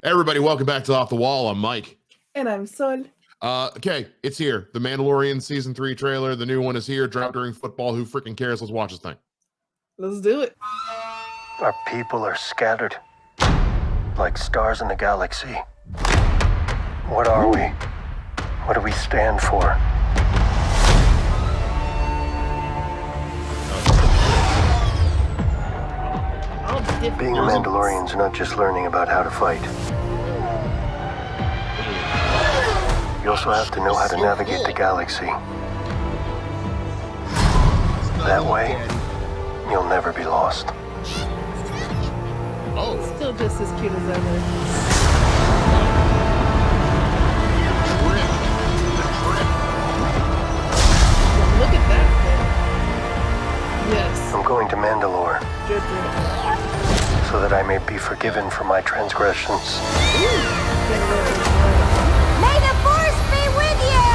Everybody, welcome back to Off the Wall. I'm Mike. And I'm Sol. Okay, it's here. The Mandalorian Season 3 trailer. The new one is here. Dropped during football. Who freaking cares? Let's watch this thing. Let's do it. Our people are scattered like stars in the galaxy. What are we? What do we stand for? Being a Mandalorian's not just learning about how to fight. You also have to know how to navigate the galaxy. That way, you'll never be lost. Oh. Still just as cute as ever. Look at that thing. Yes. I'm going to Mandalore Good. so that I may be forgiven for my transgressions. May the Force be with you!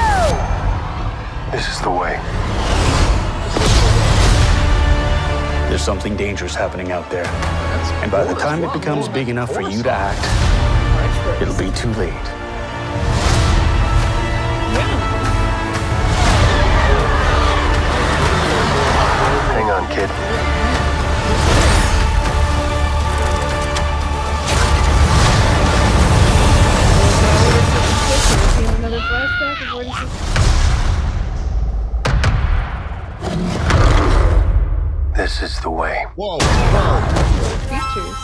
This is the way. There's something dangerous happening out there. And by the time it becomes big enough for you to act, it'll be too late. Hang on, kid. Another flashback of 46. This is the way. Whoa. Features.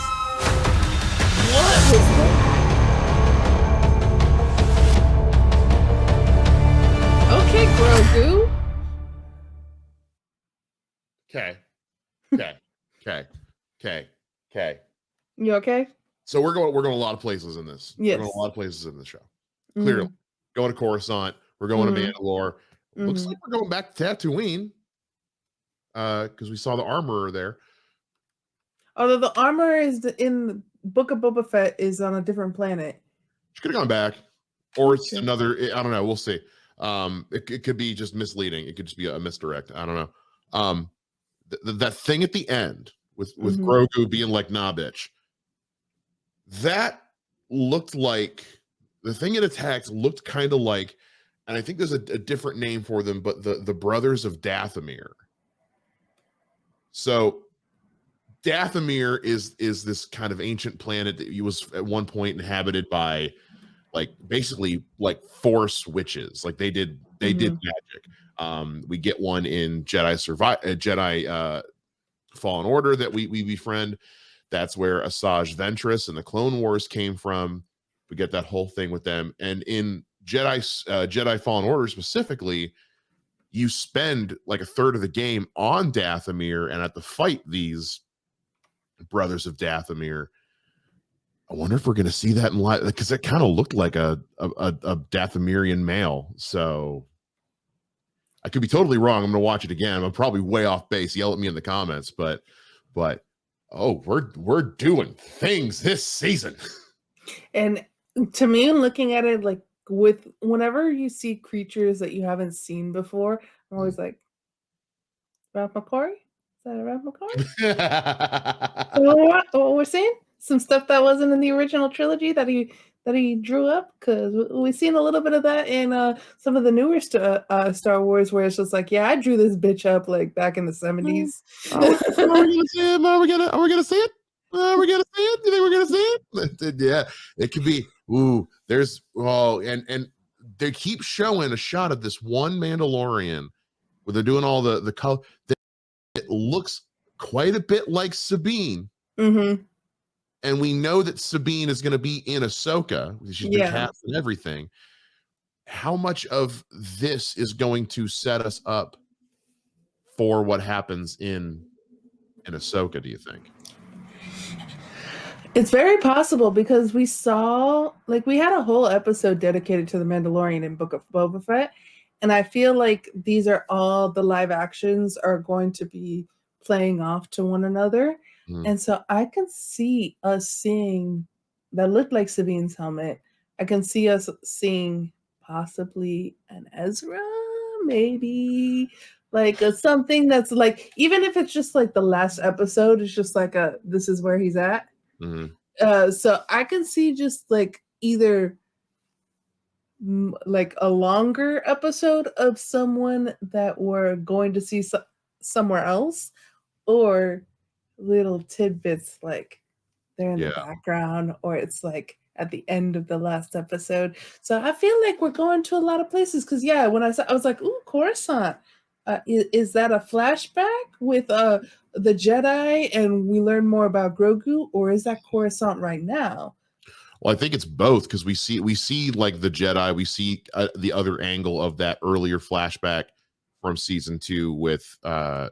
What was that? Okay, Grogu. Okay. You okay? So we're going a lot of places in this. Yes. We're going a lot of places in this show. Clearly. Going to Coruscant. We're going to Mandalore. Looks like we're going back to Tatooine. Because we saw the armorer there. Although the armor is in the Book of Boba Fett is on a different planet. She could have gone back. Or it's another, I don't know. We'll see. It could be just misleading. It could just be a misdirect. I don't know. That thing at the end with Grogu being like, nah, bitch. That looked like the thing it attacked looked kind of like, and I think there's a different name for them, but the brothers of Dathomir. So Dathomir is this kind of ancient planet that was at one point inhabited by like basically like Force witches. Like they did magic. We get one in Jedi Fallen Order that we befriend. That's where Asajj Ventress and the Clone Wars came from. We get that whole thing with them. And in Jedi Fallen Order specifically, you spend like a third of the game on Dathomir and have to fight these brothers of Dathomir. I wonder if we're going to see that in live, because it kind of looked like a Dathomirian male. So I could be totally wrong. I'm going to watch it again. I'm probably way off base. Yell at me in the comments, but oh, we're doing things this season. And to me, looking at it like with whenever you see creatures that you haven't seen before, I'm always like, Ralph McQuarrie? Is that a Ralph McQuarrie? What we're saying? Some stuff that wasn't in the original trilogy that he drew up, because we've seen a little bit of that in some of the newer Star Wars, where it's just like, yeah, I drew this bitch up like back in the 70s. Are we gonna see it? Are we gonna see it? Are we gonna see it? Do you think we're gonna see it? Yeah, it could be. Ooh, there's and they keep showing a shot of this one Mandalorian where they're doing all the color. It looks quite a bit like Sabine. And we know that Sabine is going to be in Ahsoka. She's been cast and everything. How much of this is going to set us up for what happens in Ahsoka, do you think? It's very possible, because we saw, like, we had a whole episode dedicated to the Mandalorian in Book of Boba Fett. And I feel like these are all the live actions are going to be playing off to one another. And so I can see us seeing that looked like Sabine's helmet. I can see us seeing possibly an Ezra, maybe like something that's like, even if it's just like the last episode, it's just like this is where he's at. So I can see just like either like a longer episode of someone that we're going to see somewhere else, or little tidbits like they're in the background, or it's like at the end of the last episode. So I feel like we're going to a lot of places because when I saw, I was like, ooh, Coruscant. Is that a flashback with the Jedi and we learn more about Grogu, or is that Coruscant right now? Well, I think it's both because we see like the Jedi, we see the other angle of that earlier flashback from season 2 with Grogu,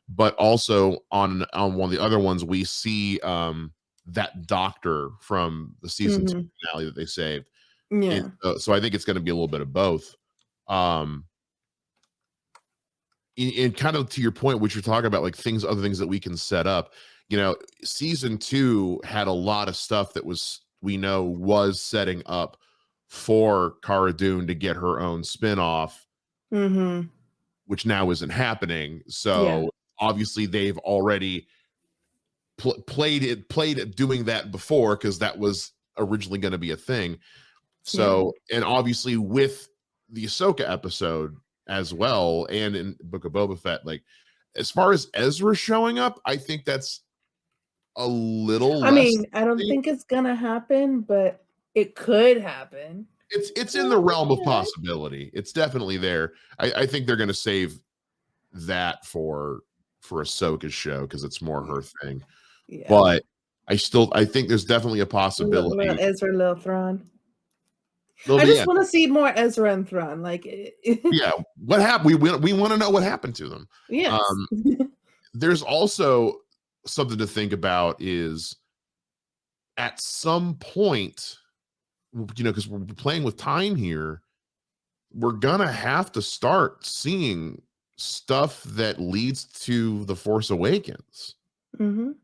but also on one of the other ones we see that doctor from the season 2 finale that they saved. Yeah. So I think it's going to be a little bit of both. And kind of to your point, what you're talking about, like other things that we can set up. Season 2 had a lot of stuff that we know was setting up for Cara Dune to get her own spinoff, which now isn't happening. So obviously they've already played it doing that before, because that was originally going to be a thing. So and obviously with the Ahsoka episode as well, and in Book of Boba Fett, like as far as Ezra showing up, I think that's a little I mean, I don't think it's gonna happen, but it could happen. It's in the realm of possibility. It's definitely there. I think they're gonna save that for Ahsoka's show because it's more her thing. Yeah. But I think there's definitely a possibility. Little Ezra, little Thrawn. I just want to see more Ezra and Thrawn. Like, what happened? We want to know what happened to them. Yes. There's also something to think about is at some point, because we're playing with time here, we're gonna have to start seeing stuff that leads to The Force Awakens. Because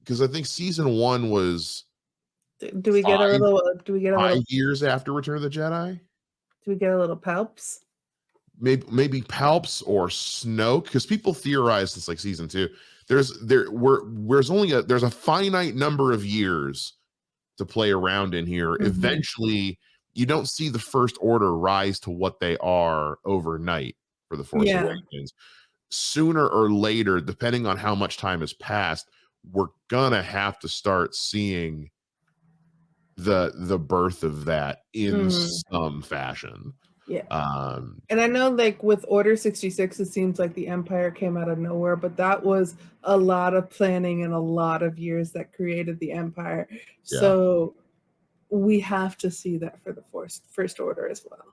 because I think season 1 was. Do we get a little 5 years after Return of the Jedi? Do we get a little Palps? Maybe Palps or Snoke, because people theorize it's like season 2. There's a finite number of years to play around in here. Eventually, you don't see the First Order rise to what they are overnight for The Force Awakens. Sooner or later, depending on how much time has passed, we're gonna have to start seeing the birth of that in some fashion. And I know, like with Order 66, it seems like the Empire came out of nowhere, but that was a lot of planning and a lot of years that created the Empire. So we have to see that for the First Order as well.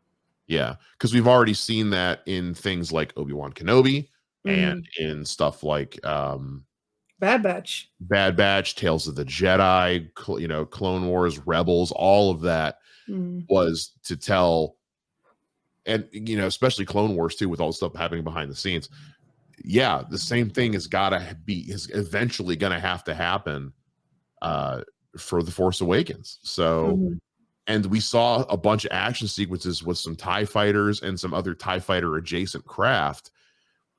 Yeah, because we've already seen that in things like Obi-Wan Kenobi and in stuff like Bad Batch, Tales of the Jedi, Clone Wars, Rebels, all of that was to tell, and especially Clone Wars too, with all the stuff happening behind the scenes. Yeah, the same thing is eventually going to have to happen for The Force Awakens. So, and we saw a bunch of action sequences with some TIE fighters and some other TIE fighter adjacent craft,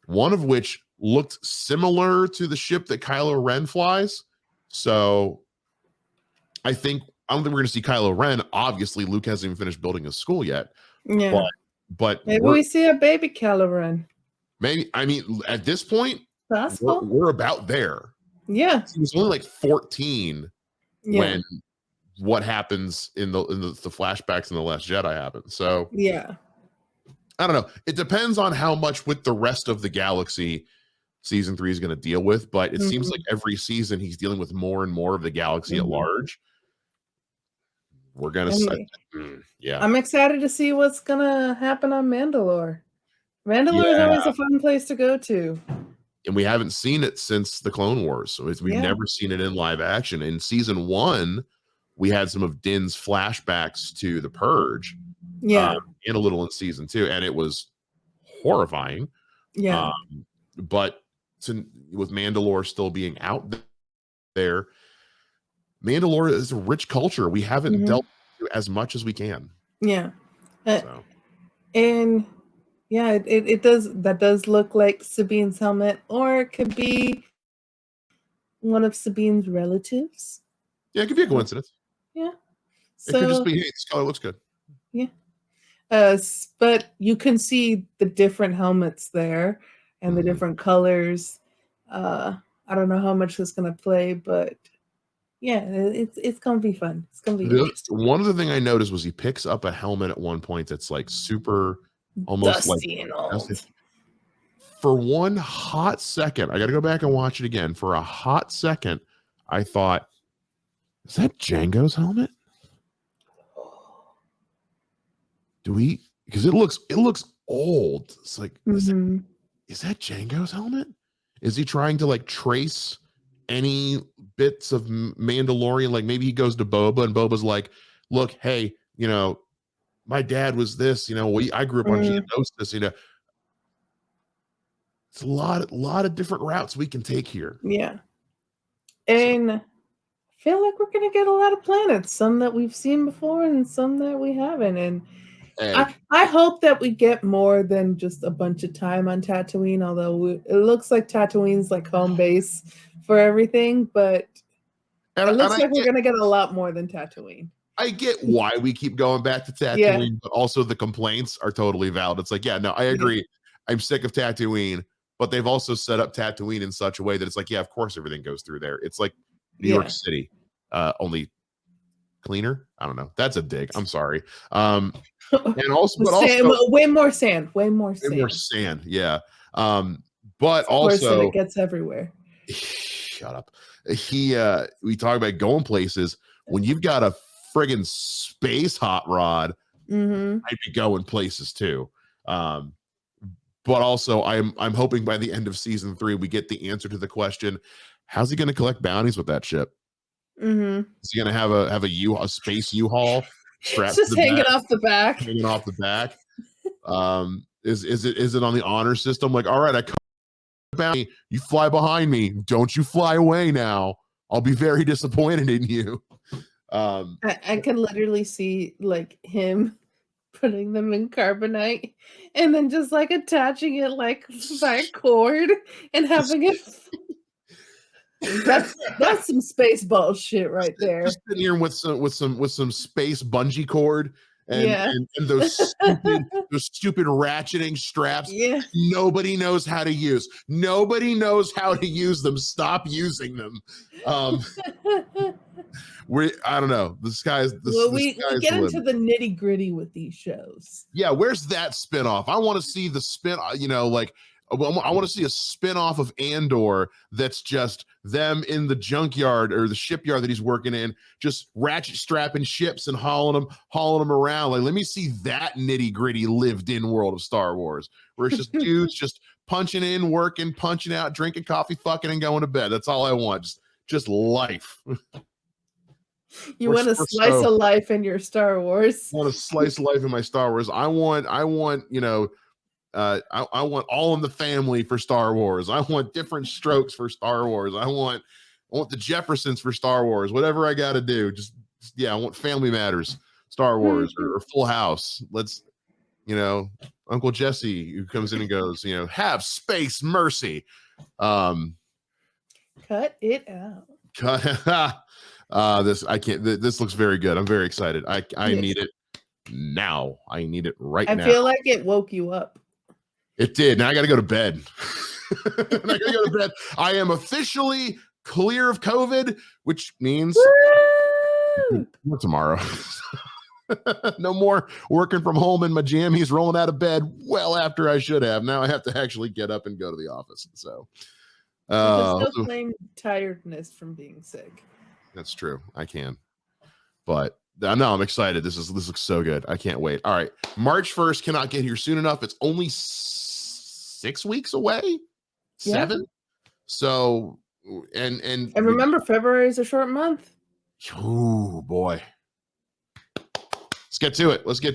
one of which looked similar to the ship that Kylo Ren flies. So I don't think we're going to see Kylo Ren. Obviously, Luke hasn't even finished building his school yet. Yeah. But maybe we see a baby Kylo Ren. Maybe. I mean, at this point, possible. We're about there. Yeah. He was only like 14 when what happens in the flashbacks in The Last Jedi happens. So yeah. I don't know. It depends on how much with the rest of the galaxy season 3 is going to deal with, but it seems like every season he's dealing with more and more of the galaxy at large. We're going to I'm excited to see what's going to happen on Mandalore. Mandalore is always a fun place to go to. And we haven't seen it since the Clone Wars. So we've never seen it in live action. In season 1, we had some of Din's flashbacks to the Purge. Yeah. And a little in season 2, and it was horrifying. Yeah. But with Mandalore still being out there, Mandalore is a rich culture. We haven't dealt with as much as we can. Yeah. And it does look like Sabine's helmet, or it could be one of Sabine's relatives. Yeah, it could be a coincidence. Yeah. It could just So be, hey, this color looks good. yeah. But you can see the different helmets there and the different colors. I don't know how much it's gonna play, but yeah, it's gonna be fun. It's gonna be interesting. One other thing I noticed was he picks up a helmet at one point that's like super, almost Dusty like and old. dusty. For one hot second, I got to go back and watch it again. For a hot second, I thought, is that Django's helmet? Because it looks old. It's like, is that Django's helmet? Is he trying to like trace any bits of Mandalorian? Like maybe he goes to Boba and Boba's like, look, hey, my dad was this, I grew up on Geonosis, it's a lot of different routes we can take here. Yeah. And I feel like we're gonna get a lot of planets, some that we've seen before and some that we haven't. And I hope that we get more than just a bunch of time on Tatooine, although it looks like Tatooine's like home base for everything, but it looks like we're gonna get a lot more than Tatooine. I get why we keep going back to Tatooine, but also the complaints are totally valid. It's like, yeah, no, I agree. I'm sick of Tatooine, but they've also set up Tatooine in such a way that it's like, yeah, of course everything goes through there. It's like New York City, only cleaner. I don't know. That's a dig. I'm sorry. And also, but also way more sand. Yeah. But of also it gets everywhere. Shut up. We talk about going places when you've got a friggin' space hot rod. I'd be going places too. But also, I'm hoping by the end of season 3 we get the answer to the question: how's he going to collect bounties with that ship? Is he going to have a space U-Haul strapped just to the hanging back, off the back? Hanging off the back. Is it on the honor system? Like, all right, I come bounty, you fly behind me. Don't you fly away now. I'll be very disappointed in you. I can literally see like him putting them in carbonite and then just like attaching it like by a cord and having it. That's some space ball shit right there. Just sitting here with some space bungee cord and those stupid ratcheting straps. Yeah. Nobody knows how to use. Nobody knows how to use them. Stop using them. I don't know. We get into the nitty gritty with these shows. Yeah, where's that spinoff? I want to see the spin. I want to see a spin-off of Andor that's just them in the junkyard or the shipyard that he's working in, just ratchet strapping ships and hauling them around. Like, let me see that nitty-gritty lived-in world of Star Wars, where it's just dudes just punching in, working, punching out, drinking coffee, fucking, and going to bed. That's all I want. Just life. You want a slice of life in your Star Wars? I want a slice of life in my Star Wars. I want I want all in the family for Star Wars. I want different strokes for Star Wars. I want the Jeffersons for Star Wars. Whatever I got to do, I want Family Matters, Star Wars, or Full House. Let's, Uncle Jesse who comes in and goes, have space mercy. Cut it out. This looks very good. I'm very excited. I need it now. I need it right now. I feel like it woke you up. It did. Now I got to go to bed. I am officially clear of COVID, which means tomorrow. No more working from home in my jammies, rolling out of bed well after I should have. Now I have to actually get up and go to the office. So, still claim tiredness from being sick. That's true. I can, but no, I'm excited. This looks so good. I can't wait. All right, March 1st cannot get here soon enough. It's only 6 weeks away, 7. So, and remember, February is a short month. Oh boy. Let's get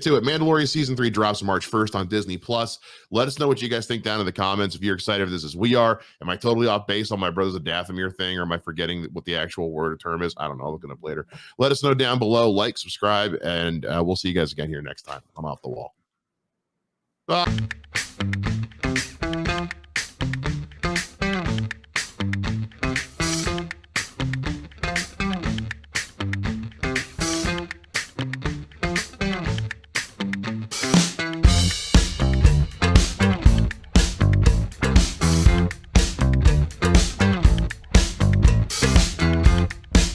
to it. Mandalorian season 3 drops March 1st on Disney Plus. Let us know what you guys think down in the comments. If you're excited for this as we are. Am I totally off base on my Brothers of Dathomir thing, or am I forgetting what the actual word or term is? I don't know. I'll look it up later. Let us know down below. Like, subscribe, and we'll see you guys again here next time. I'm off the wall. Bye.